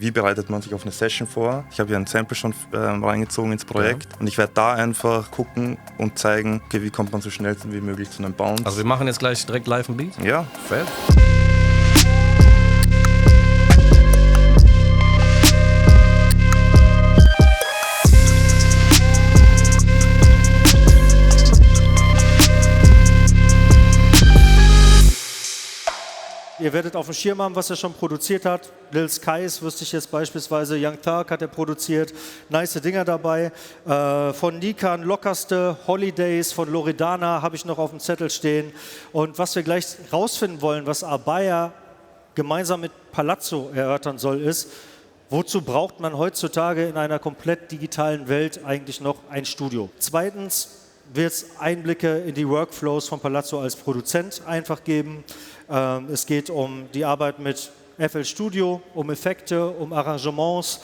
Wie bereitet man sich auf eine Session vor? Ich habe hier ein Sample schon reingezogen ins Projekt und ich werde da einfach gucken und zeigen, okay, wie kommt man so schnell wie möglich zu einem Bounce. Also wir machen jetzt gleich direkt live ein Beat? Ja. Fett. Ihr werdet auf dem Schirm haben, was er schon produziert hat. Lil Skies wüsste ich jetzt beispielsweise, Young Thug hat er produziert, nice Dinger dabei. Von Nikan Lockerste, Holidays, von Loredana habe ich noch auf dem Zettel stehen. Und was wir gleich rausfinden wollen, was Abaya gemeinsam mit Palazzo erörtern soll, ist, wozu braucht man heutzutage in einer komplett digitalen Welt eigentlich noch ein Studio? Zweitens wird es Einblicke in die Workflows von Palazzo als Produzent einfach geben. Es geht um die Arbeit mit FL Studio, um Effekte, um Arrangements,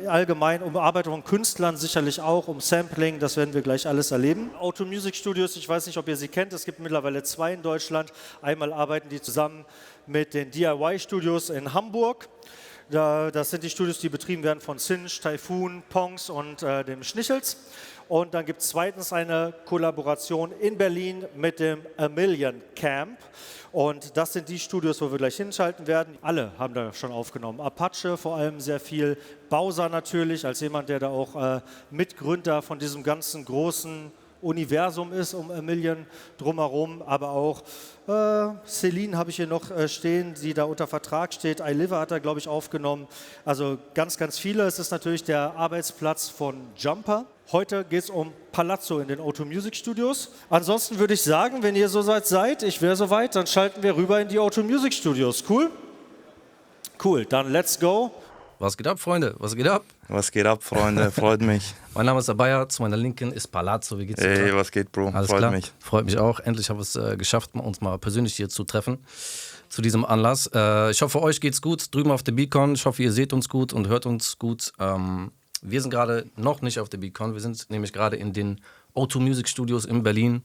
allgemein um Arbeit von Künstlern sicherlich auch, um Sampling, das werden wir gleich alles erleben. Auto Music Studios, ich weiß nicht, ob ihr sie kennt, es gibt mittlerweile 2 in Deutschland. Einmal arbeiten die zusammen mit den DIY Studios in Hamburg. Das sind die Studios, die betrieben werden von Sinch, Typhoon, Pongs und dem Schnichels. Und dann gibt es zweitens eine Kollaboration in Berlin mit dem A Million Camp. Und das sind die Studios, wo wir gleich hinschalten werden. Alle haben da schon aufgenommen. Apache vor allem sehr viel. Bowser natürlich, als jemand, der da auch Mitgründer von diesem ganzen großen Universum ist, um A Million drumherum. Aber auch Celine habe ich hier noch stehen, die da unter Vertrag steht. iLiver hat er, glaube ich, aufgenommen. Also ganz, ganz viele. Es ist natürlich der Arbeitsplatz von Jumper. Heute geht es um Palazzo in den O2 Music Studios. Ansonsten würde ich sagen, wenn ihr so seid, ich wäre soweit, dann schalten wir rüber in die O2 Music Studios. Cool? Cool, dann let's go. Was geht ab, Freunde? Was geht ab? Was geht ab, Freunde? Freut mich. Mein Name ist Abaya, zu meiner Linken ist Palazzo. Wie geht's dir? Hey, was geht, Bro? Alles Freut klar? mich. Freut mich auch. Endlich haben wir es geschafft, uns mal persönlich hier zu treffen zu diesem Anlass. Ich hoffe, euch geht's gut drüben auf der Beacon. Ich hoffe, ihr seht uns gut und hört uns gut. Wir sind gerade noch nicht auf der Beacon. Wir sind nämlich gerade in den O2 Music Studios in Berlin.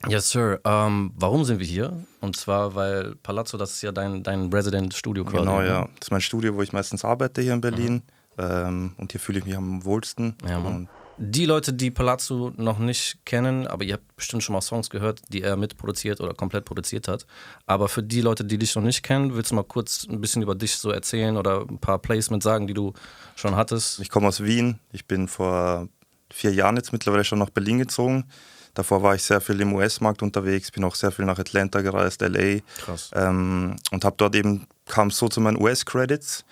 Yes, Sir. Warum sind wir hier? Und zwar, weil Palazzo, das ist ja dein Resident-Studio quasi. Genau, ja. Das ist mein Studio, wo ich meistens arbeite hier in Berlin. Und hier fühle ich mich am wohlsten. Ja, Mann. Die Leute, die Palazzo noch nicht kennen, aber ihr habt bestimmt schon mal Songs gehört, die er mitproduziert oder komplett produziert hat. Aber für die Leute, die dich noch nicht kennen, willst du mal kurz ein bisschen über dich so erzählen oder ein paar Placements sagen, die du schon hattest? Ich komme aus Wien. Ich bin vor 4 Jahren jetzt mittlerweile schon nach Berlin gezogen. Davor war ich sehr viel im US-Markt unterwegs, bin auch sehr viel nach Atlanta gereist, LA. Krass. Und habe dort eben, kam so zu meinen US-Credits.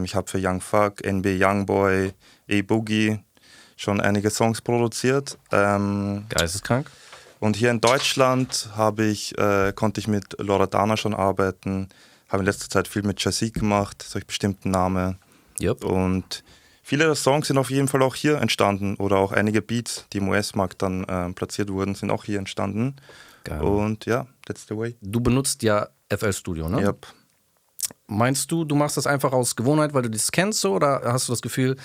Ich habe für Young Thug, NBA Youngboy, A-Boogie schon einige Songs produziert. Geisteskrank. Und hier in Deutschland konnte ich mit Loredana schon arbeiten, habe in letzter Zeit viel mit Jazzy gemacht, solch bestimmten Namen. Yep. Und viele der Songs sind auf jeden Fall auch hier entstanden oder auch einige Beats, die im US-Markt dann platziert wurden, sind auch hier entstanden. Geil. Und ja, that's the way. Du benutzt ja FL Studio, ne? Yep. Meinst du, du machst das einfach aus Gewohnheit, weil du das kennst so, oder hast du das Gefühl,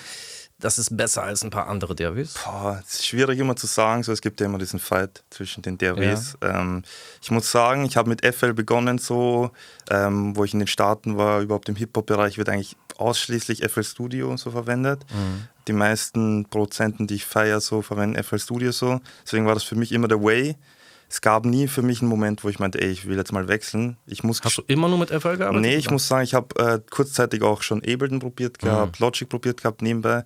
das ist besser als ein paar andere DAWs? Es ist schwierig immer zu sagen, so, es gibt ja immer diesen Fight zwischen den DAWs. Ja. Ich muss sagen, ich habe mit FL begonnen so, wo ich in den Staaten war, überhaupt im Hip-Hop-Bereich wird eigentlich ausschließlich FL Studio so verwendet. Mhm. Die meisten Produzenten, die ich feiere, so verwenden FL Studio so. Deswegen war das für mich immer der Way. Es gab nie für mich einen Moment, wo ich meinte, ey, ich will jetzt mal wechseln. Hast du immer nur mit FL gearbeitet? Nee, ich muss sagen, ich habe kurzzeitig auch schon Ableton probiert gehabt, Logic probiert gehabt nebenbei.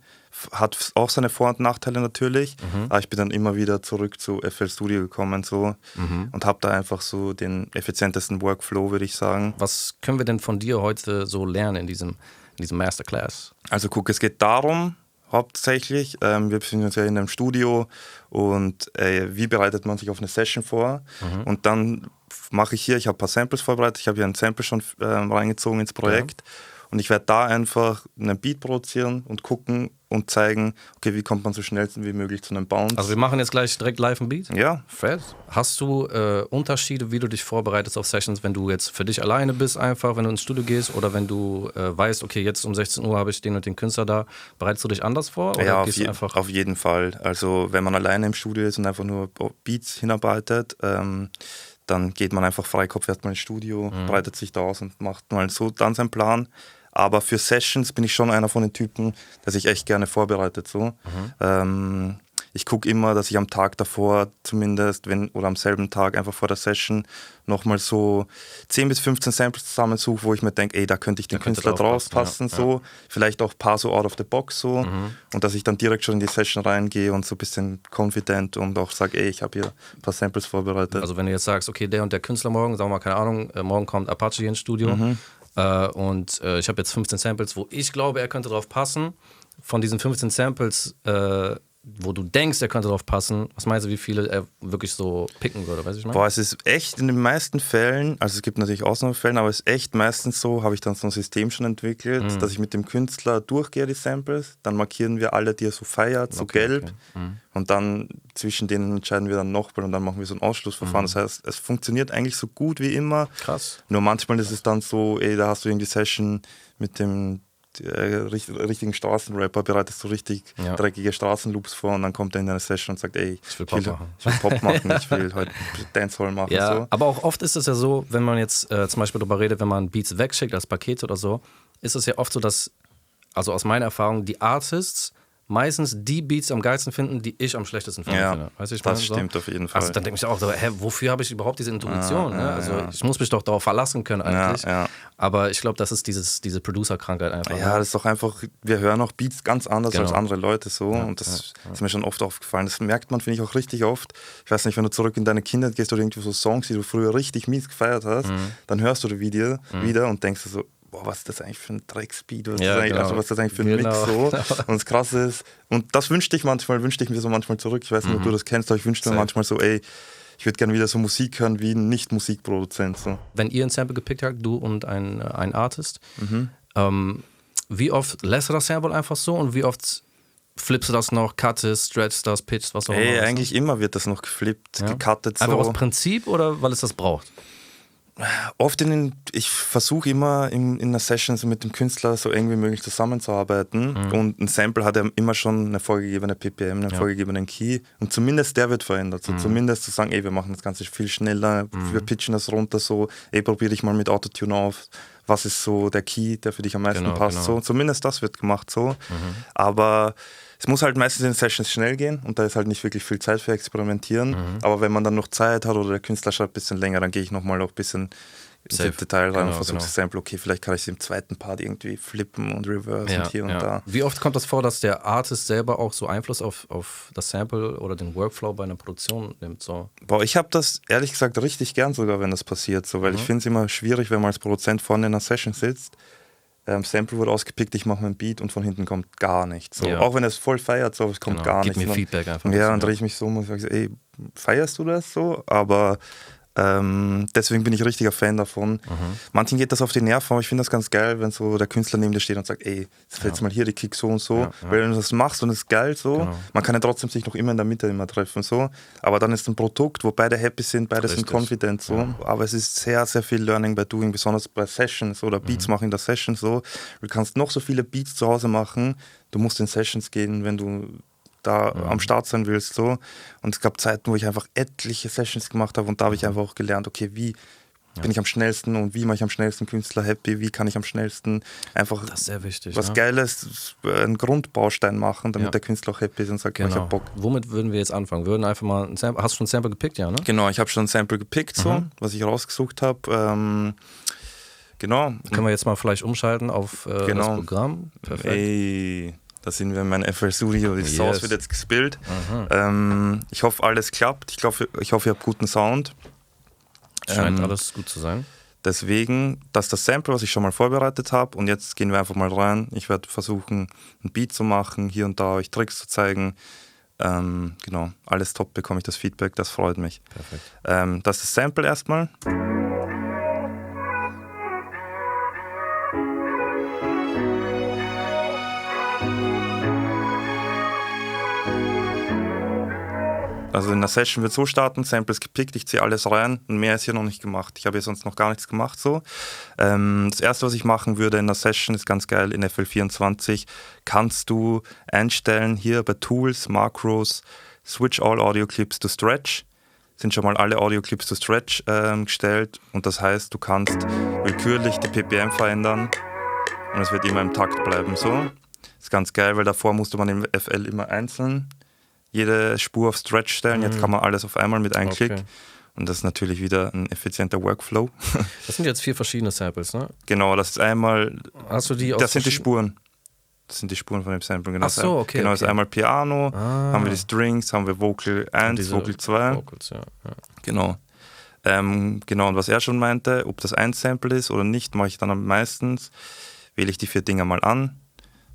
Hat auch seine Vor- und Nachteile natürlich, aber ich bin dann immer wieder zurück zu FL Studio gekommen so und habe da einfach so den effizientesten Workflow, würde ich sagen. Was können wir denn von dir heute so lernen in diesem Masterclass? Also guck, es geht darum, hauptsächlich, wir befinden uns ja in einem Studio und wie bereitet man sich auf eine Session vor? Und dann mache ich habe ein paar Samples vorbereitet, ich habe hier ein Sample schon reingezogen ins Projekt. Ja. Und ich werde da einfach einen Beat produzieren und gucken und zeigen, okay, wie kommt man so schnell wie möglich zu einem Bounce. Also wir machen jetzt gleich direkt live ein Beat? Ja. Fett. Hast du Unterschiede, wie du dich vorbereitest auf Sessions, wenn du jetzt für dich alleine bist einfach, wenn du ins Studio gehst oder wenn du weißt, okay, jetzt um 16 Uhr habe ich den und den Künstler da, bereitest du dich anders vor? Oder ja, gehst du einfach auf jeden Fall. Also wenn man alleine im Studio ist und einfach nur Beats hinarbeitet, dann geht man einfach Freikopf erstmal ins Studio, breitet sich da aus und macht mal so dann seinen Plan. Aber für Sessions bin ich schon einer von den Typen, der sich echt gerne vorbereitet. So. Ich gucke immer, dass ich am Tag davor zumindest, oder am selben Tag einfach vor der Session nochmal so 10 bis 15 Samples zusammensuche, wo ich mir denke, ey, da könnte ich den Künstler draus passen, so. Vielleicht auch ein paar so out of the box, so. Und dass ich dann direkt schon in die Session reingehe und so ein bisschen confident und auch sage, ey, ich habe hier ein paar Samples vorbereitet. Also wenn du jetzt sagst, okay, der und der Künstler morgen, sagen wir mal, keine Ahnung, morgen kommt Apache ins Studio und ich habe jetzt 15 Samples, wo ich glaube, er könnte drauf passen. Von diesen 15 Samples, wo du denkst, er könnte drauf passen, was meinst du, wie viele er wirklich so picken würde? Weißt du, ich meine? Boah, es ist echt in den meisten Fällen, also es gibt natürlich Ausnahmefällen, aber es ist echt meistens so, habe ich dann so ein System schon entwickelt, dass ich mit dem Künstler durchgehe, die Samples, dann markieren wir alle, die er so feiert, so gelb und dann zwischen denen entscheiden wir dann nochmal und dann machen wir so ein Ausschlussverfahren. Das heißt, es funktioniert eigentlich so gut wie immer. Krass. Nur manchmal ist es dann so, ey, da hast du irgendwie Session mit dem richtigen Straßenrapper, bereitest du richtig dreckige Straßenloops vor und dann kommt er in eine Session und sagt, ey, ich will Pop machen, ich will heute Dancehall machen. Ja, so. Aber auch oft ist es ja so, wenn man jetzt zum Beispiel darüber redet, wenn man Beats wegschickt als Paket oder so, ist es ja oft so, dass, also aus meiner Erfahrung, die Artists meistens die Beats am geilsten finden, die ich am schlechtesten finde. Weißt du, das stimmt auf jeden Fall. Also dann denke ich auch so, wofür habe ich überhaupt diese Intuition? Ne? Also ich muss mich doch darauf verlassen können eigentlich. Aber ich glaube, das ist diese Producer-Krankheit einfach. Ja, das ist doch einfach, wir hören auch Beats ganz anders als andere Leute so und das ist mir schon oft aufgefallen. Das merkt man, finde ich, auch richtig oft. Ich weiß nicht, wenn du zurück in deine Kindheit gehst oder irgendwie so Songs, die du früher richtig mies gefeiert hast, dann hörst du die wieder und denkst du so, boah, was ist das eigentlich für ein Drecksbeat? Was ist das eigentlich für ein Mix? So? Und das Krasse ist, und das wünschte ich mir so manchmal zurück. Ich weiß nicht, ob du das kennst, aber ich wünschte mir manchmal so, ey, ich würde gerne wieder so Musik hören wie ein Nicht-Musikproduzent. So. Wenn ihr ein Sample gepickt habt, du und ein Artist, wie oft lässt du das Sample einfach so und wie oft flippst du das noch, cuttest, stretchst das, pitchst, was auch immer? Ey, eigentlich immer wird das noch geflippt, gecuttet. So. Einfach aus Prinzip oder weil es das braucht? Oft ich versuche immer in einer Session so mit dem Künstler so eng wie möglich zusammenzuarbeiten und ein Sample hat ja immer schon eine vorgegebene PPM, einen vorgegebenen Key und zumindest der wird verändert. So zumindest zu sagen, ey, wir machen das Ganze viel schneller, wir pitchen das runter so, ey, probier dich mal mit Autotune auf, was ist so der Key, der für dich am meisten passt. So, zumindest das wird gemacht so, aber es muss halt meistens in den Sessions schnell gehen und da ist halt nicht wirklich viel Zeit für Experimentieren. Aber wenn man dann noch Zeit hat oder der Künstler schreibt ein bisschen länger, dann gehe ich nochmal auch ein bisschen ins Detail rein und versuche das Sample, okay, vielleicht kann ich es im zweiten Part irgendwie flippen und reverse und hier und da. Wie oft kommt das vor, dass der Artist selber auch so Einfluss auf das Sample oder den Workflow bei einer Produktion nimmt? So? Boah, ich habe das ehrlich gesagt richtig gern sogar, wenn das passiert, so, weil ich finde es immer schwierig, wenn man als Produzent vorne in einer Session sitzt. Sample wurde ausgepickt, ich mache meinen Beat und von hinten kommt gar nichts. So. Auch wenn es voll feiert, so, es kommt gar nichts. Gib mir Feedback einfach. Ja, dann drehe ich mich so um und sage, ey, feierst du das so? Aber deswegen bin ich richtiger Fan davon. Manchen geht das auf die Nerven, aber ich finde das ganz geil, wenn so der Künstler neben dir steht und sagt, ey, jetzt mal hier die Kick so und so. Weil wenn du das machst und es ist geil so, man kann ja trotzdem sich noch immer in der Mitte immer treffen so. Aber dann ist ein Produkt, wo beide happy sind, beide sind confident so. Aber es ist sehr, sehr viel Learning by Doing, besonders bei Sessions oder Beats machen in der Session so. Du kannst noch so viele Beats zu Hause machen, du musst in Sessions gehen, wenn du da am Start sein willst. So. Und es gab Zeiten, wo ich einfach etliche Sessions gemacht habe und da habe ich einfach auch gelernt, okay, wie bin ich am schnellsten und wie mache ich am schnellsten Künstler happy, wie kann ich am schnellsten einfach das ist sehr wichtig, was Geiles, einen Grundbaustein machen, damit der Künstler auch happy ist und sagt, ich hab Bock. Womit würden wir jetzt anfangen? Würden einfach mal ein Sample, hast du schon ein Sample gepickt, ja, ne? Genau, ich habe schon ein Sample gepickt, so, was ich rausgesucht habe. Genau. Können wir jetzt mal vielleicht umschalten auf das Programm? Perfekt. Ey. Da sind wir in meinem FL Studio, die Source wird jetzt gespielt. Ich hoffe, alles klappt. Ich hoffe, ihr habt guten Sound. Scheint alles gut zu sein. Deswegen, das ist das Sample, was ich schon mal vorbereitet habe. Und jetzt gehen wir einfach mal rein. Ich werde versuchen, ein Beat zu machen, hier und da euch Tricks zu zeigen. Genau, alles top, bekomme ich das Feedback, das freut mich. Perfekt. Das ist das Sample erstmal. Also in der Session wird so starten, Samples gepickt, ich ziehe alles rein und mehr ist hier noch nicht gemacht. Ich habe hier sonst noch gar nichts gemacht so. Das erste, was ich machen würde in der Session, ist ganz geil, in FL24 kannst du einstellen, hier bei Tools, Macros, Switch all Audio Clips to Stretch. Sind schon mal alle Audio Clips to Stretch gestellt und das heißt, du kannst willkürlich die PPM verändern. und es wird immer im Takt bleiben. So. Ist ganz geil, weil davor musste man im FL immer einzeln jede Spur auf Stretch stellen. Jetzt kann man alles auf einmal mit einem Klick. Und das ist natürlich wieder ein effizienter Workflow. Das sind jetzt 4 verschiedene Samples, ne? Genau, das ist einmal. Hast du die aus Das sind die Spuren. Das sind die Spuren von dem Sample. Genau, Ach so, okay. Genau, okay. das ist einmal Piano, haben wir die Strings, haben wir Vocal 1, Vocal 2. Vocals, ja. Genau. Genau, und was er schon meinte, ob das ein Sample ist oder nicht, mache ich dann meistens, wähle ich die 4 Dinger mal an,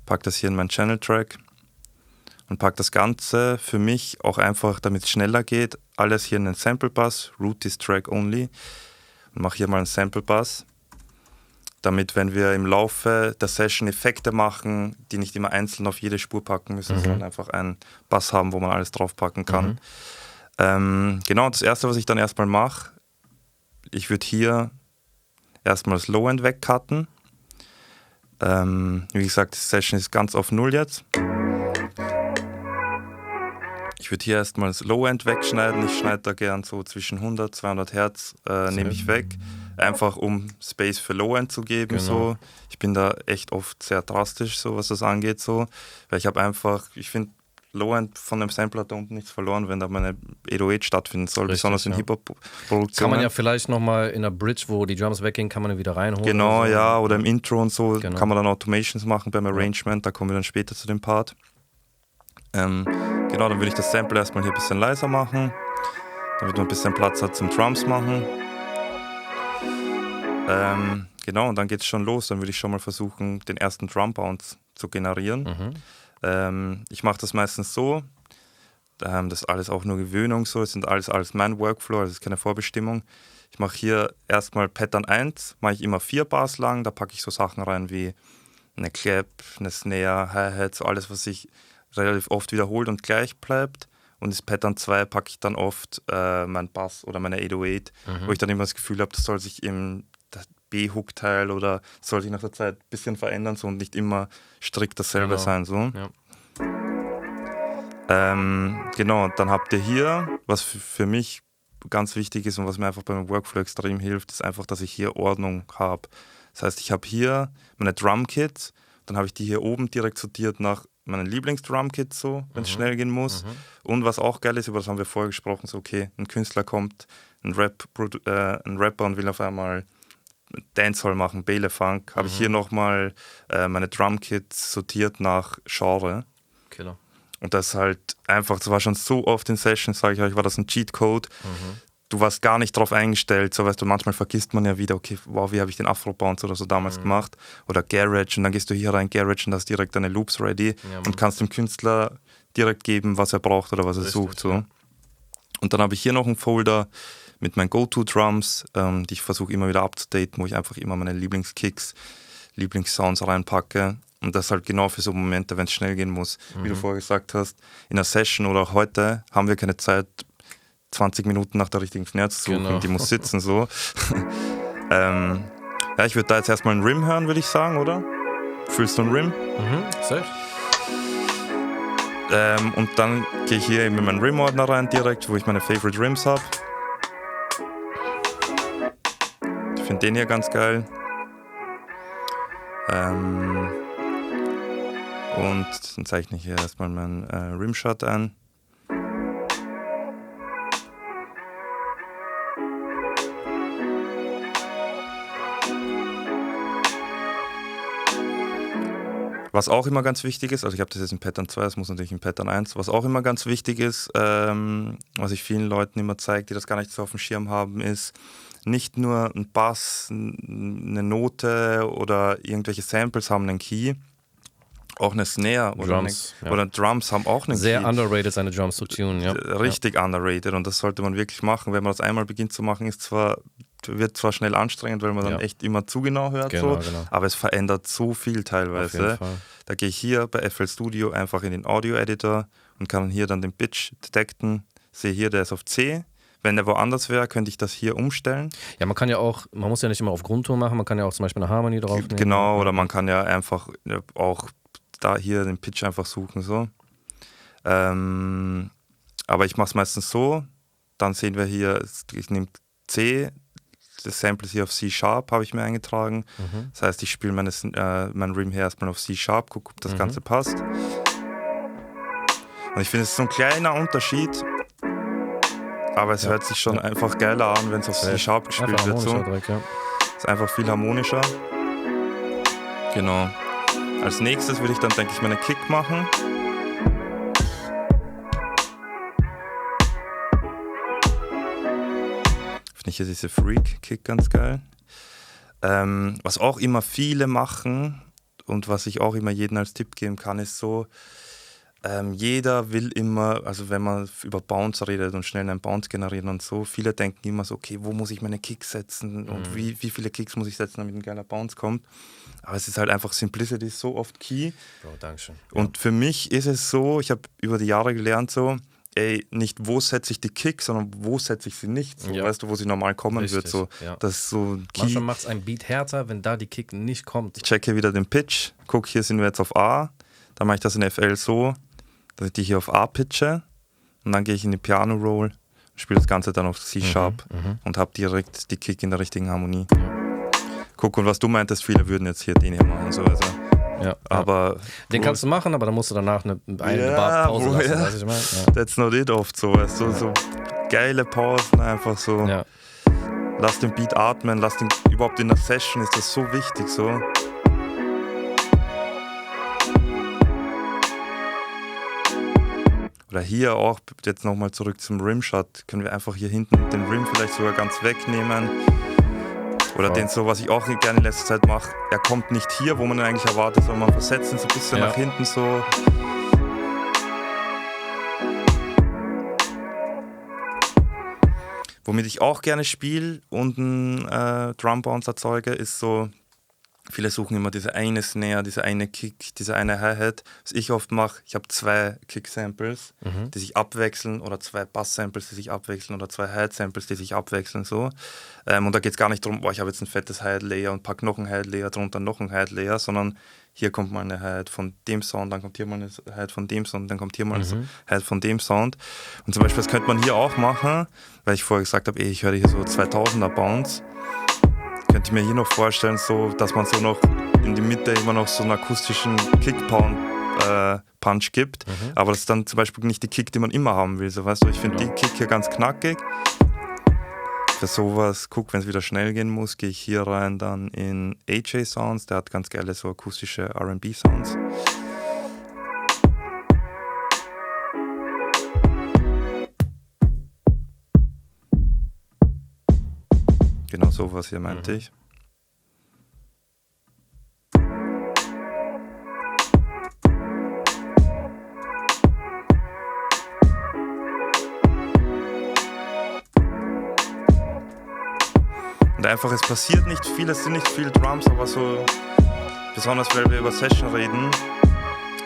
packe das hier in meinen Channel-Track und packe das Ganze für mich auch einfach, damit es schneller geht, alles hier in den Sample-Bus, route this track only und mache hier mal einen Sample-Bus, damit, wenn wir im Laufe der Session Effekte machen, die nicht immer einzeln auf jede Spur packen müssen, sondern einfach einen Bass haben, wo man alles draufpacken kann. Genau, das erste, was ich dann erstmal mache, ich würde hier erstmal das Low-End wegcutten. Wie gesagt, die Session ist ganz auf 0 jetzt. Ich würde hier erstmal das Low-End wegschneiden. Ich schneide da gern so zwischen 100, 200 Hertz, nehme ich weg. Einfach um Space für Low-End zu geben. Genau. So. Ich bin da echt oft sehr drastisch, so, was das angeht. So. Weil ich finde, Low-End von dem Sampler hat da unten nichts verloren, wenn da meine 808 stattfinden soll, Richtig, besonders in ja. Hip-Hop-Produktionen. Kann man ja vielleicht nochmal in der Bridge, wo die Drums weggehen, kann man wieder reinholen. Genau, oder so. ja, oder im Intro und so Genau. kann man dann Automations machen beim Arrangement, da kommen wir dann später zu dem Part. Genau, dann würde ich das Sample erstmal hier ein bisschen leiser machen, damit man ein bisschen Platz hat zum Drums machen. Genau, und dann geht es schon los, dann würde ich schon mal versuchen, den ersten Drum-Bounce zu generieren. Ich mache das meistens so, das ist alles auch nur Gewöhnung so, es sind alles mein Workflow, also es ist keine Vorbestimmung. Ich mache hier erstmal Pattern 1, mache ich immer 4 Bars lang, da packe ich so Sachen rein wie eine Clap, eine Snare, Hi-Hat, so alles, was sich relativ oft wiederholt und gleich bleibt. Und das Pattern 2 packe ich dann oft meinen Bass oder meine 808, wo ich dann immer das Gefühl habe, das soll sich im B-Hook-Teil oder soll sich nach der Zeit ein bisschen verändern so, und nicht immer strikt dasselbe sein. So. Ja. Genau, dann habt ihr hier, was für mich ganz wichtig ist und was mir einfach beim Workflow extrem hilft, ist einfach, dass ich hier Ordnung habe. Das heißt, ich habe hier meine Drum-Kits, dann habe ich die hier oben direkt sortiert nach meinen Lieblings-Drum-Kits, so, wenn es schnell gehen muss. Und was auch geil ist, über das haben wir vorher gesprochen, so okay, ein Künstler kommt, ein Rapper und will auf einmal Dancehall machen, Bele Funk, habe ich hier nochmal meine Drum-Kits sortiert nach Genre. Killer. Und das halt einfach, das war schon so oft in Sessions, sage ich euch, war das ein Cheatcode. Du warst gar nicht drauf eingestellt, so weißt du, manchmal vergisst man ja wieder, okay, wow, wie habe ich den Afro-Bounce oder so damals gemacht. Oder Garage, und dann gehst du hier rein, Garage, und hast direkt deine Loops ready und kannst dem Künstler direkt geben, was er braucht oder was er sucht. So. Ja. Und dann habe ich hier noch einen Folder mit meinen Go-To-Drums, die ich versuche immer wieder abzudaten, wo ich einfach immer meine Lieblingskicks, Lieblingssounds reinpacke. Und das halt genau für so Momente, wenn es schnell gehen muss. Wie du vorher gesagt hast, in einer Session oder auch heute haben wir keine Zeit, 20 Minuten nach der richtigen Snare zu suchen. Genau. Die muss sitzen so. Ja, ich würde da jetzt erstmal einen Rim hören, würde ich sagen, oder? Fühlst du einen Rim? Safe. Und dann gehe ich hier eben in meinen Rim-Ordner rein direkt, wo ich meine Favorite Rims habe. Ich finde den hier ganz geil. Und dann zeichne ich hier erstmal meinen Rimshot ein. Was auch immer ganz wichtig ist, also ich habe das jetzt in Pattern 2, das muss natürlich in Pattern 1, was auch immer ganz wichtig ist, was ich vielen Leuten immer zeige, die das gar nicht so auf dem Schirm haben, ist nicht nur ein Bass, eine Note oder irgendwelche Samples haben einen Key, auch eine Snare Drums, oder Drums haben auch einen Sehr Key. underrated, seine Drums zu tunen, ja. Richtig underrated, und das sollte man wirklich machen. Wenn man das einmal beginnt zu machen, wird zwar schnell anstrengend, weil man dann echt immer zu genau hört, Genau. aber es verändert so viel Auf teilweise. jeden Fall. Da gehe ich hier bei FL Studio einfach in den Audio-Editor und kann hier dann den Pitch detekten. Sehe hier, der ist auf C. Wenn der woanders wäre, könnte ich das hier umstellen. Ja, man muss ja nicht immer auf Grundton machen, man kann ja auch zum Beispiel eine Harmony draufnehmen. Genau, oder man kann ja einfach auch da hier den Pitch einfach suchen. So. Aber ich mache es meistens so. Dann sehen wir hier, ich nehme C, das Sample hier auf C-Sharp habe ich mir eingetragen. Das heißt, ich spiele mein Rim hier erstmal auf C-Sharp, gucke, ob das Ganze passt. Und ich finde, es ist so ein kleiner Unterschied, aber es hört sich schon einfach geiler an, wenn es auf C-Sharp gespielt wird. So. Ist einfach viel harmonischer. Genau. Als nächstes würde ich dann, denke ich, meine Kick machen. Finde ich hier diese Freak-Kick ganz geil. Was auch immer viele machen und was ich auch immer jedem als Tipp geben kann, ist so, jeder will immer, also wenn man über Bounce redet und schnell einen Bounce generieren und so, viele denken immer so, okay, wo muss ich meine Kicks setzen und wie viele Kicks muss ich setzen, damit ein geiler Bounce kommt. Aber es ist halt einfach, Simplicity ist so oft key. Bro, Dankeschön. Und für mich ist es so, ich habe über die Jahre gelernt so, nicht wo setze ich die Kick, sondern wo setze ich sie nicht. So, weißt du, wo sie normal kommen wird. So. Ja. Das ist so key. Manchmal macht es ein Beat härter, wenn da die Kick nicht kommt. Ich checke wieder den Pitch, gucke, hier sind wir jetzt auf A, dann mache ich das in FL so, dass ich die hier auf A pitche und dann gehe ich in die Piano Roll und spiele das Ganze dann auf C-Sharp und habe direkt die Kick in der richtigen Harmonie. Guck, und was du meintest, viele würden jetzt hier den hier machen. So, also. Aber den kannst du machen, aber dann musst du danach eine Bar Pause lassen, weißt du, ich meine? Ja. That's not it oft so, weißt du, so geile Pausen, einfach so. Ja. Lass den Beat atmen, lass den überhaupt in der Session, ist das so wichtig, so. Oder hier auch, jetzt nochmal zurück zum Rimshot, können wir einfach hier hinten den Rim vielleicht sogar ganz wegnehmen. Oder den so, was ich auch gerne in letzter Zeit mache, er kommt nicht hier, wo man ihn eigentlich erwartet, sondern man versetzt ihn so ein bisschen nach hinten so. Womit ich auch gerne spiele und einen Drum Bounce erzeuge, ist so, viele suchen immer diese eine Snare, diese eine Kick, diese eine Hi-Hat. Was ich oft mache, ich habe 2 Kick-Samples, die sich abwechseln oder 2 Bass-Samples, die sich abwechseln oder 2 Hi-Hat-Samples, die sich abwechseln. So. Und da geht es gar nicht darum, ich habe jetzt ein fettes Hi-Hat-Layer und packe noch ein Hi-Hat-Layer, drunter noch ein Hi-Hat-Layer, sondern hier kommt mal eine Hi-Hat von dem Sound, dann kommt hier mal eine Hi-Hat von dem Sound, dann kommt hier mal eine Hi-Hat von dem Sound. Und zum Beispiel, das könnte man hier auch machen, weil ich vorher gesagt habe, ich höre hier so 2000er Bounce. Könnte ich mir hier noch vorstellen, so, dass man so noch in die Mitte immer noch so einen akustischen Kick-Punch gibt. Aber das ist dann zum Beispiel nicht die Kick, die man immer haben will. So, weißt du, ich finde die Kick hier ganz knackig. Für sowas, wenn es wieder schnell gehen muss, gehe ich hier rein dann in AJ Sounds. Der hat ganz geile so akustische R&B Sounds. Genau sowas hier meinte ich. Und einfach, es passiert nicht viel, es sind nicht viele Drums, aber so, besonders weil wir über Session reden,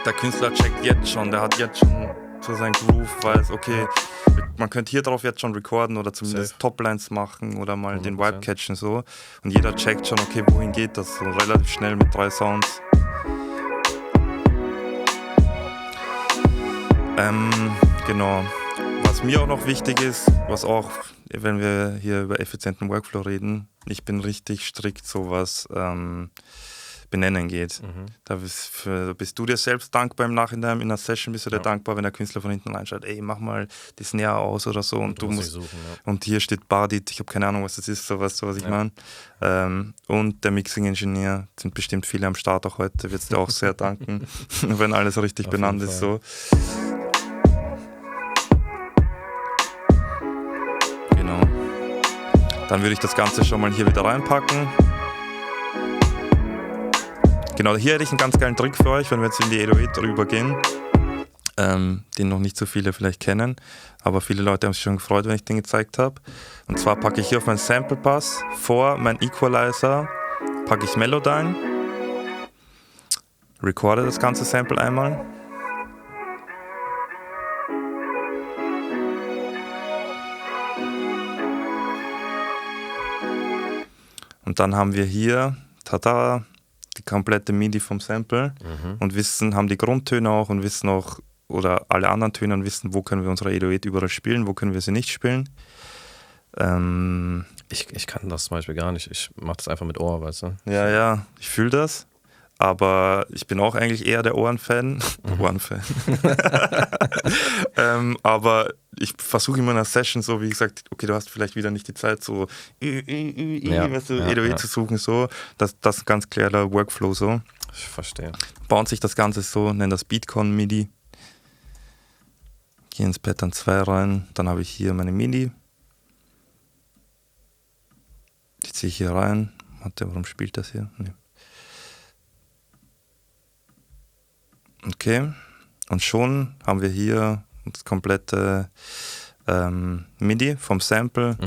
der Künstler checkt jetzt schon, der hat jetzt schon so seinen Groove, weiß, okay, man könnte hier drauf jetzt schon recorden oder zumindest Toplines machen oder mal 100%. Den Vibe catchen so. Und jeder checkt schon, okay, wohin geht das so relativ schnell mit 3 Sounds. Genau. Was mir auch noch wichtig ist, was auch, wenn wir hier über effizienten Workflow reden, ich bin richtig strikt, so was Benennen geht. Da bist du dir selbst dankbar im Nachhinein, in einer Session bist du dir dankbar, wenn der Künstler von hinten reinschaut, mach mal die Snare aus oder so und du musst suchen, und hier steht Badit, ich habe keine Ahnung, was das ist, sowas, was ich meine. Und der Mixing-Ingenieur, sind bestimmt viele am Start auch heute, wird es dir auch sehr danken, wenn alles richtig benannt ist. So. Genau. Dann würde ich das Ganze schon mal hier wieder reinpacken. Genau, hier hätte ich einen ganz geilen Trick für euch, wenn wir jetzt in die 808 drüber gehen, den noch nicht so viele vielleicht kennen, aber viele Leute haben sich schon gefreut, wenn ich den gezeigt habe. Und zwar packe ich hier auf meinen Sample Pass vor meinen Equalizer, packe ich Melodyne, recorde das ganze Sample einmal. Und dann haben wir hier, tada, die komplette MIDI vom Sample und haben die Grundtöne auch und wissen auch, oder alle anderen Töne und wissen, wo können wir unsere 808 überall spielen, wo können wir sie nicht spielen. Ich kann das zum Beispiel gar nicht. Ich mache das einfach mit Ohr, weißt du? Ja, ich fühle das. Aber ich bin auch eigentlich eher der Ohrenfan. Ohrenfan. Aber ich versuche immer in einer Session so, wie gesagt, okay, du hast vielleicht wieder nicht die Zeit, so Edoe zu suchen, so. Das ist ein ganz klarer Workflow so. Ich verstehe. Baut sich das Ganze so, nenne das Beatcon MIDI. Gehe ins Pattern 2 rein, dann habe ich hier meine MIDI. Die ziehe ich hier rein. Warte, warum spielt das hier? Nee. Okay, und schon haben wir hier das komplette MIDI vom Sample.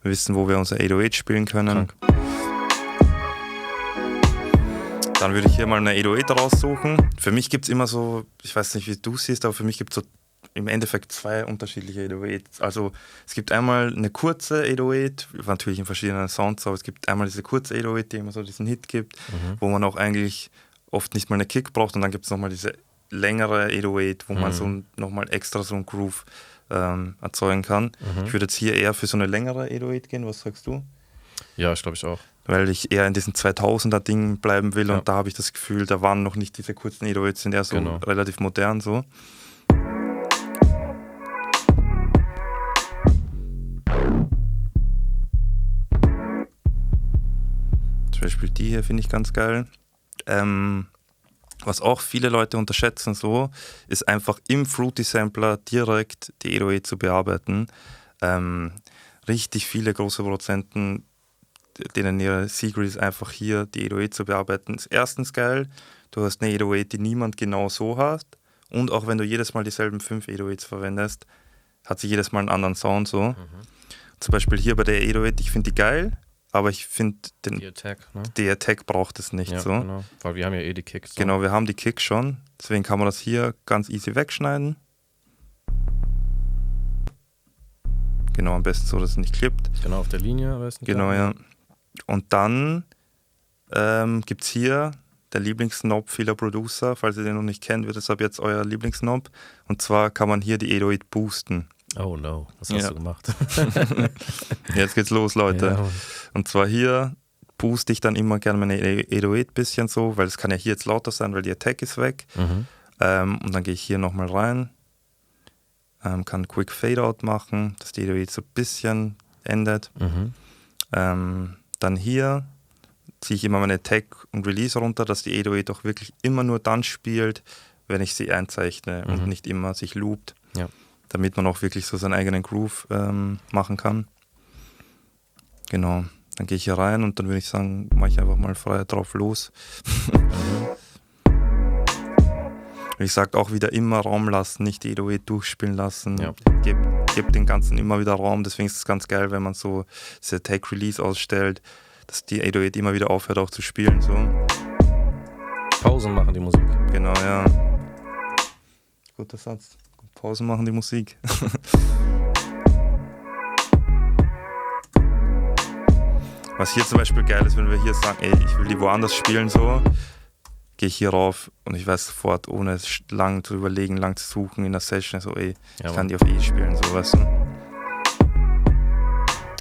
Wir wissen, wo wir unser 808 spielen können. Krank. Dann würde ich hier mal eine 808 raussuchen. Für mich gibt es immer so, ich weiß nicht, wie du siehst, aber für mich gibt es so im Endeffekt 2 unterschiedliche 808s. Also es gibt einmal eine kurze 808, natürlich in verschiedenen Sounds, aber es gibt einmal diese kurze 808, die immer so diesen Hit gibt, wo man auch eigentlich oft nicht mal eine Kick braucht, und dann gibt es nochmal diese längere 808, wo man so nochmal extra so einen Groove erzeugen kann. Ich würde jetzt hier eher für so eine längere 808 gehen, was sagst du? Ja, ich glaube ich auch. Weil ich eher in diesen 2000er-Dingen bleiben will, und da habe ich das Gefühl, da waren noch nicht diese kurzen 808s, sind eher so relativ modern so. Zum Beispiel die hier finde ich ganz geil. Was auch viele Leute unterschätzen so, ist einfach im Fruity Sampler direkt die 808 zu bearbeiten. Richtig viele große Produzenten, denen ihre Secret ist einfach hier die 808 zu bearbeiten. Ist erstens geil, du hast eine 808, die niemand genau so hat, und auch wenn du jedes Mal dieselben 5 808s verwendest, hat sie jedes Mal einen anderen Sound so. Zum Beispiel hier bei der 808, ich finde die geil, aber ich finde die Attack braucht es nicht so. Genau. Weil wir haben ja eh die Kicks. So. Genau, wir haben die Kicks schon, deswegen kann man das hier ganz easy wegschneiden. Genau, am besten so, dass es nicht klippt. Genau, auf der Linie am besten. Genau, ja. Und dann gibt es hier der Lieblingssnob vieler Producer. Falls ihr den noch nicht kennt, wird es ab jetzt euer Lieblingssnob. Und zwar kann man hier die 808 boosten. Oh no, was hast du gemacht? Jetzt geht's los, Leute. Ja. Und zwar hier booste ich dann immer gerne meine 808 ein bisschen so, weil es kann ja hier jetzt lauter sein, weil die Attack ist weg. Und dann gehe ich hier nochmal rein. Kann Quick Fade-Out machen, dass die 808 so ein bisschen endet. Dann hier ziehe ich immer meine Attack und Release runter, dass die 808 auch wirklich immer nur dann spielt, wenn ich sie einzeichne und nicht immer sich loopt. Ja. Damit man auch wirklich so seinen eigenen Groove machen kann. Genau, dann gehe ich hier rein und dann würde ich sagen, mache ich einfach mal frei drauf los. Ich sage auch wieder immer Raum lassen, nicht die 808 durchspielen lassen. Ja. Gebt den Ganzen immer wieder Raum, deswegen ist es ganz geil, wenn man so diese Attack-Release ausstellt, dass die 808 immer wieder aufhört auch zu spielen. So. Pausen machen die Musik. Genau, ja. Guter Satz. Pausen machen die Musik. Was hier zum Beispiel geil ist, wenn wir hier sagen, ey, ich will die woanders spielen, so, gehe ich hier rauf und ich weiß sofort, ohne lang zu überlegen, lang zu suchen in der Session, so, ey, ich kann die auf E spielen, so, weißt du.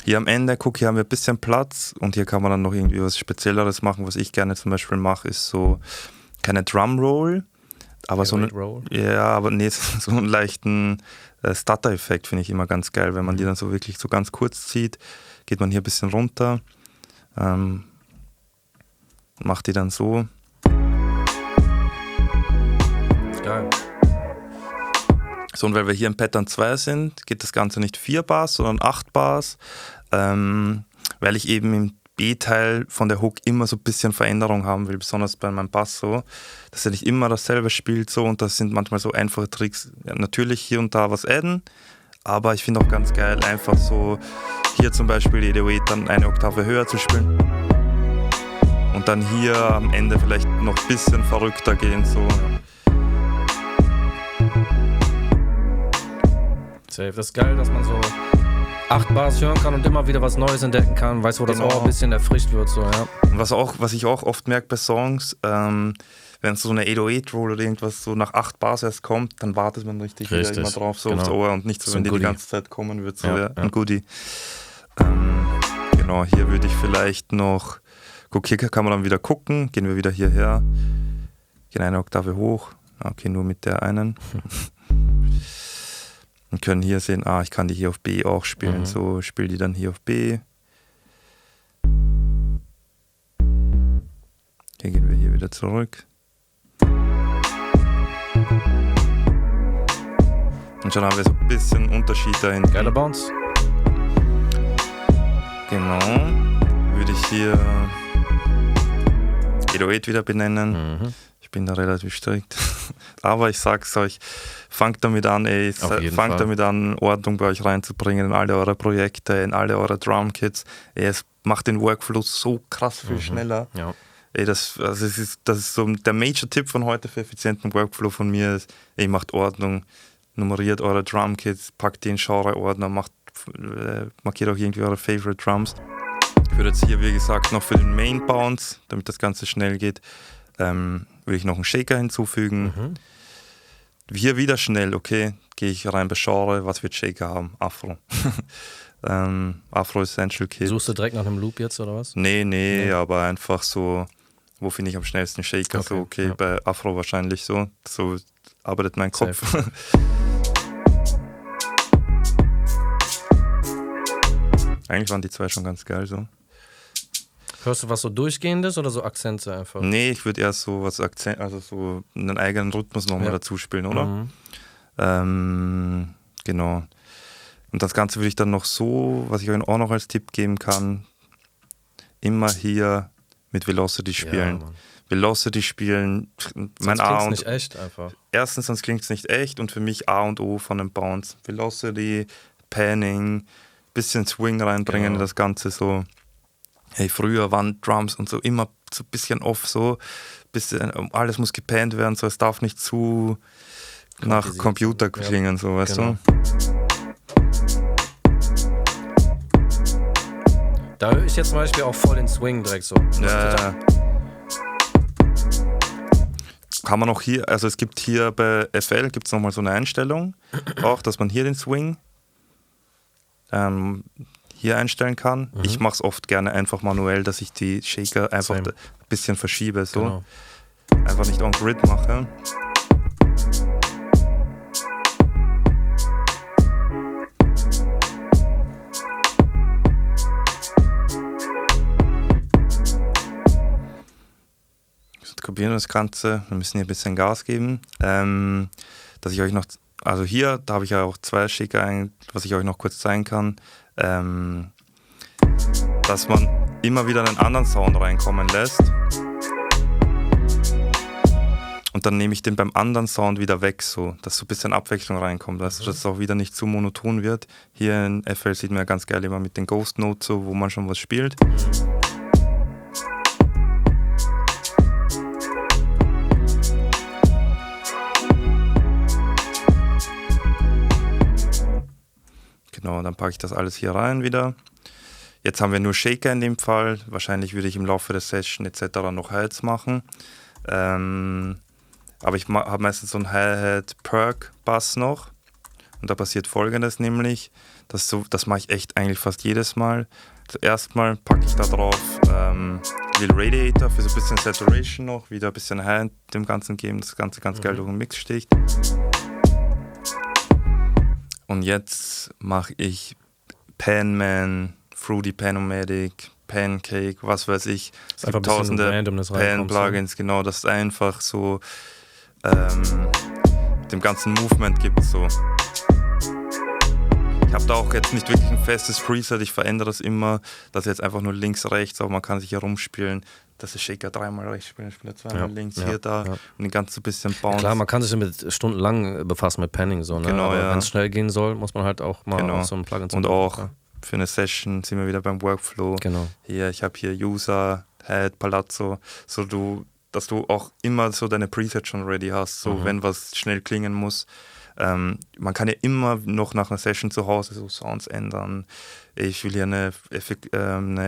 Hier am Ende, guck, hier haben wir ein bisschen Platz und hier kann man dann noch irgendwie was Spezielleres machen. Was ich gerne zum Beispiel mache, ist so keine Drumroll, aber so so einen leichten Stutter-Effekt finde ich immer ganz geil, wenn man die dann so wirklich so ganz kurz zieht, geht man hier ein bisschen runter, macht die dann so. Geil. So, und weil wir hier im Pattern 2 sind, geht das Ganze nicht 4 Bars, sondern 8 Bars, weil ich eben im B-Teil von der Hook immer so ein bisschen Veränderung haben will, besonders bei meinem Bass so, dass er nicht immer dasselbe spielt so, und das sind manchmal so einfache Tricks. Ja, natürlich hier und da was adden, aber ich finde auch ganz geil, einfach so hier zum Beispiel die 808 dann eine Oktave höher zu spielen und dann hier am Ende vielleicht noch ein bisschen verrückter gehen so. Safe. Das ist geil, dass man so 8 Bars hören kann und immer wieder was Neues entdecken kann. Weißt du, wo das Ohr ein bisschen erfrischt wird. So, ja. Und was ich auch oft merke bei Songs, wenn so eine 808-Roll oder irgendwas so nach 8 Bars erst kommt, dann wartet man richtig wieder immer drauf, so aufs Ohr, und nicht so, wenn die ganze Zeit kommen wird. So, ein Goodie. Genau, hier würde ich vielleicht noch, guck, hier kann man dann wieder gucken, gehen wir wieder hierher, gehen eine Oktave hoch, okay, nur mit der einen. Und können hier sehen, ich kann die hier auf B auch spielen, so spiele die dann hier auf B. Hier gehen wir hier wieder zurück. Und schon haben wir so ein bisschen Unterschied da hinten. Geiler Bounce. Genau. Würde ich hier 808 wieder benennen. Ich bin da relativ strikt. Aber ich sag's euch, fangt damit an, damit an, Ordnung bei euch reinzubringen in alle eure Projekte, in alle eure Drumkits. Es macht den Workflow so krass viel schneller. Ja. Das ist so der Major-Tipp von heute für effizienten Workflow von mir. Macht Ordnung, nummeriert eure Drumkits, packt die in Genre-Ordner, markiert auch irgendwie eure Favorite Drums. Ich würde jetzt hier, wie gesagt, noch für den Main Bounce, damit das Ganze schnell geht, würde ich noch einen Shaker hinzufügen. Hier wieder schnell, okay, gehe ich rein bei Genre, was wird Shaker haben? Afro. Afro Essential Kit. Suchst du direkt nach einem Loop jetzt oder was? Nee, aber einfach so, wo finde ich am schnellsten Shaker? Okay, bei Afro wahrscheinlich so arbeitet mein Kopf. Eigentlich waren die zwei schon ganz geil so. Hörst du was so Durchgehendes oder so Akzente einfach? Nee, ich würde eher so was also so einen eigenen Rhythmus nochmal dazu spielen, oder? Genau. Und das Ganze würde ich dann noch so, was ich euch auch noch als Tipp geben kann, immer hier mit Velocity spielen. Ja, Velocity spielen, mein sonst A und nicht echt einfach. Erstens, sonst klingt es nicht echt und für mich A und O von einem Bounce. Velocity, Panning, bisschen Swing reinbringen in das Ganze so. Hey, früher waren Drums und so immer so ein bisschen off, so bisschen, alles muss gepannt werden, so es darf nicht zu nach Computer klingen, so, weißt du? Da höre ich jetzt zum Beispiel auch voll den Swing direkt so. Ja. Kann man auch hier, also es gibt hier bei FL gibt's nochmal so eine Einstellung, auch, dass man hier den Swing hier einstellen kann. Ich mache es oft gerne einfach manuell, dass ich die Shaker einfach ein bisschen verschiebe, so. Genau. Einfach nicht on grid mache. Probieren das Ganze, wir müssen hier ein bisschen Gas geben, dass ich euch noch, also hier, da habe ich ja auch zwei Shaker, was ich euch noch kurz zeigen kann, dass man immer wieder einen anderen Sound reinkommen lässt und dann nehme ich den beim anderen Sound wieder weg, so, dass so ein bisschen Abwechslung reinkommt, dass es auch wieder nicht zu monoton wird. Hier in FL sieht man ja ganz geil immer mit den Ghost Notes, so, wo man schon was spielt. Genau, dann packe ich das alles hier rein wieder. Jetzt haben wir nur Shaker in dem Fall. Wahrscheinlich würde ich im Laufe der Session etc. noch Hi-Hats machen. Aber ich habe meistens so einen Hi-Hat-Perk-Bass noch. Und da passiert Folgendes nämlich. Das mache ich echt eigentlich fast jedes Mal. Zuerst mal packe ich da drauf Lil Radiator für so ein bisschen Saturation noch. Wieder ein bisschen Hi dem Ganzen geben. Das Ganze ganz geil durch den Mix sticht. Und jetzt mache ich Panman, Fruity Panomatic, Pancake, was weiß ich. Es gibt tausende Pan-Plugins, genau, das ist einfach so dem ganzen Movement gibt so. Ich habe da auch jetzt nicht wirklich ein festes Preset, ich verändere das immer, das ist jetzt einfach nur links, rechts, aber man kann sich hier rumspielen. Das ist Shaker dreimal rechts spielen, ich spiele zweimal links, hier, da und ein ganz bisschen Bounce. Klar, man kann sich damit stundenlang befassen mit Panning, so, ne? Genau, aber wenn es schnell gehen soll, muss man halt auch mal auf so ein Plugin und auch für eine Session sind wir wieder beim Workflow. Genau. Hier, ich habe hier User, Head, Palazzo, so dass du auch immer so deine Presets schon ready hast, so wenn was schnell klingen muss. Man kann ja immer noch nach einer Session zu Hause so Sounds ändern. Ich will hier eine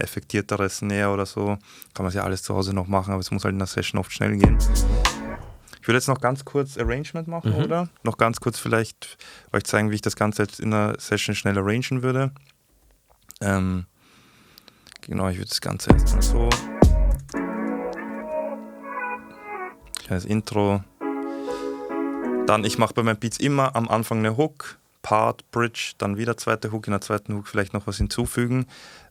effektiertere Snare oder so. Kann man ja alles zu Hause noch machen, aber es muss halt in der Session oft schnell gehen. Ich würde jetzt noch ganz kurz Arrangement machen, oder? Noch ganz kurz vielleicht euch zeigen, wie ich das Ganze jetzt in der Session schnell arrangen würde. Genau, ich würde das Ganze erstmal so. Kleines Intro. Dann, ich mache bei meinen Beats immer am Anfang eine Hook, Part, Bridge, dann wieder zweite Hook, in der zweiten Hook vielleicht noch was hinzufügen.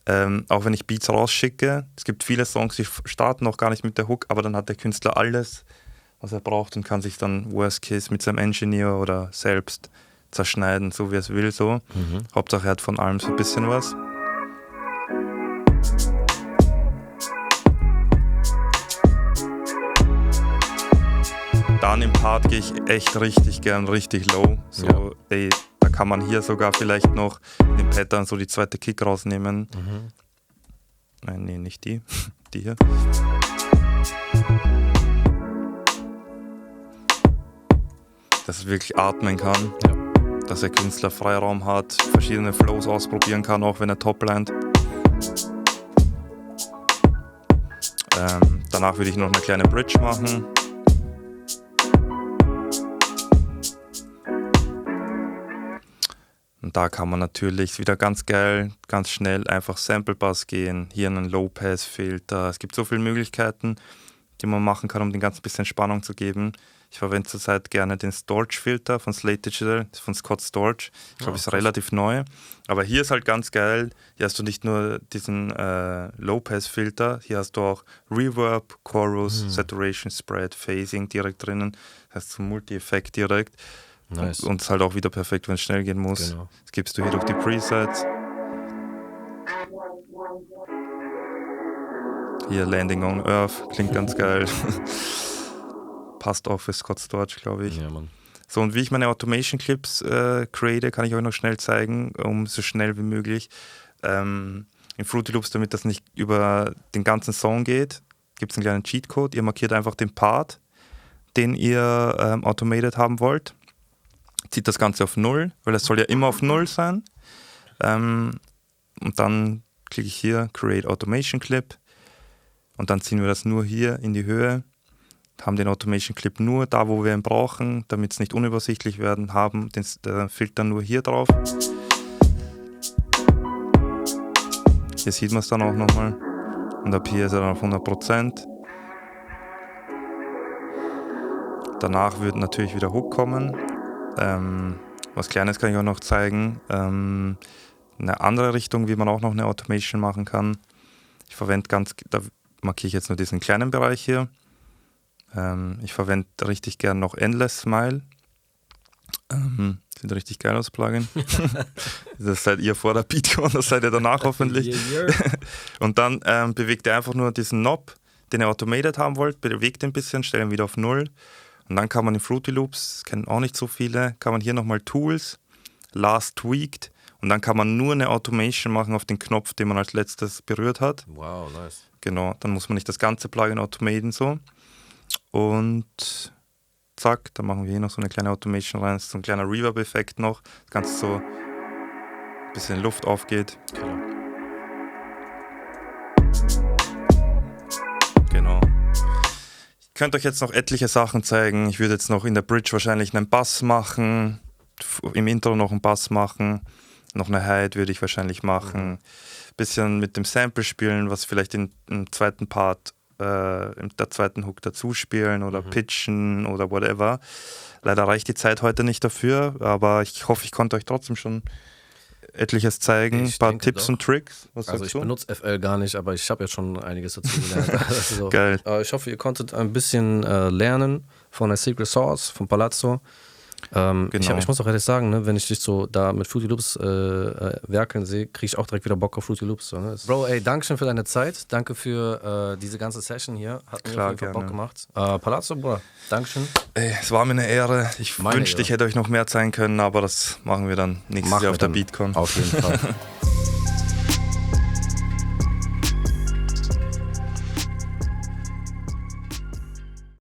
Auch wenn ich Beats rausschicke, es gibt viele Songs, die starten noch gar nicht mit der Hook, aber dann hat der Künstler alles, was er braucht und kann sich dann Worst Case mit seinem Engineer oder selbst zerschneiden, so wie er es will. So. Hauptsache er hat von allem so ein bisschen was. Dann im Part gehe ich echt richtig gern richtig low. So, ey, da kann man hier sogar vielleicht noch den Pattern so die zweite Kick rausnehmen. Nein, nee, nicht die. Die hier. Dass es wirklich atmen kann. Dass der Künstler Freiraum hat, verschiedene Flows ausprobieren kann, auch wenn er toplined. Danach würde ich noch eine kleine Bridge machen. Und da kann man natürlich wieder ganz geil, ganz schnell einfach Sample Bus gehen, hier einen Low-Pass-Filter. Es gibt so viele Möglichkeiten, die man machen kann, um den ganzen bisschen Spannung zu geben. Ich verwende zurzeit gerne den Storage-Filter von Slate Digital, von Scott Storch. Ich glaube, ist relativ neu. Aber hier ist halt ganz geil, hier hast du nicht nur diesen Low-Pass-Filter, hier hast du auch Reverb, Chorus, Saturation, Spread, Phasing direkt drinnen. Das heißt, so Multi-Effekt direkt. Nice. Und es ist halt auch wieder perfekt, wenn es schnell gehen muss. Genau. Das gibst du hier durch die Presets. Hier Landing on Earth, klingt ganz geil. Passt auch für Scott Storch, glaube ich. Ja, Mann. So, und wie ich meine Automation-Clips create, kann ich euch noch schnell zeigen, um so schnell wie möglich. In Fruity Loops, damit das nicht über den ganzen Song geht, gibt es einen kleinen Cheatcode. Ihr markiert einfach den Part, den ihr automated haben wollt. Zieht das Ganze auf 0, weil es soll ja immer auf 0 sein. Und dann klicke ich hier, Create Automation Clip. Und dann ziehen wir das nur hier in die Höhe. Haben den Automation Clip nur da, wo wir ihn brauchen, damit es nicht unübersichtlich werden, haben den Filter nur hier drauf. Hier sieht man es dann auch nochmal. Und ab hier ist er dann auf 100%. Danach wird natürlich wieder Hook kommen. Was Kleines kann ich auch noch zeigen. Eine andere Richtung, wie man auch noch eine Automation machen kann. Ich verwende da markiere ich jetzt nur diesen kleinen Bereich hier. Ich verwende richtig gern noch Endless Smile. Sieht richtig geil aus, Plugin. Das seid ihr vor der Beatcon, das seid ihr danach hoffentlich. Und dann bewegt ihr einfach nur diesen Knob, den ihr automated haben wollt, bewegt ihn ein bisschen, stellt ihn wieder auf 0. Und dann kann man in Fruity Loops, kennen auch nicht so viele, kann man hier nochmal Tools, Last Tweaked, und dann kann man nur eine Automation machen auf den Knopf, den man als letztes berührt hat. Wow, nice. Genau, dann muss man nicht das ganze Plugin automaten so. Und zack, dann machen wir hier noch so eine kleine Automation rein, so ein kleiner Reverb-Effekt noch, das Ganze so ein bisschen Luft aufgeht. Genau. Ich könnte euch jetzt noch etliche Sachen zeigen. Ich würde jetzt noch in der Bridge wahrscheinlich einen Bass machen, im Intro noch einen Bass machen, noch eine Hi-Hat würde ich wahrscheinlich machen, bisschen mit dem Sample spielen, was vielleicht im zweiten Part, in der zweiten Hook dazu spielen oder pitchen oder whatever. Leider reicht die Zeit heute nicht dafür, aber ich hoffe, ich konnte euch trotzdem schon etliches zeigen, ein paar Tipps und Tricks. Was also sagst ich du? benutze FL gar nicht, aber ich habe jetzt schon einiges dazu gelernt. Also, Geil. Ich hoffe, ihr konntet ein bisschen lernen von der Secret Sauce, von Palazzo. Genau. Ich muss auch ehrlich sagen, ne, wenn ich dich so da mit Fruity Loops werkeln sehe, kriege ich auch direkt wieder Bock auf Fruity Loops. So, ne? Bro, ey, danke schön für deine Zeit. Danke für diese ganze Session hier. Hat mir auf jeden Fall Bock gemacht. Palazzo, Bruder, Dankeschön. Ey, es war mir eine Ehre. Ich wünschte, ich hätte euch noch mehr zeigen können, aber das machen wir dann nächstes Jahr auf der Beatcon. Auf jeden Fall.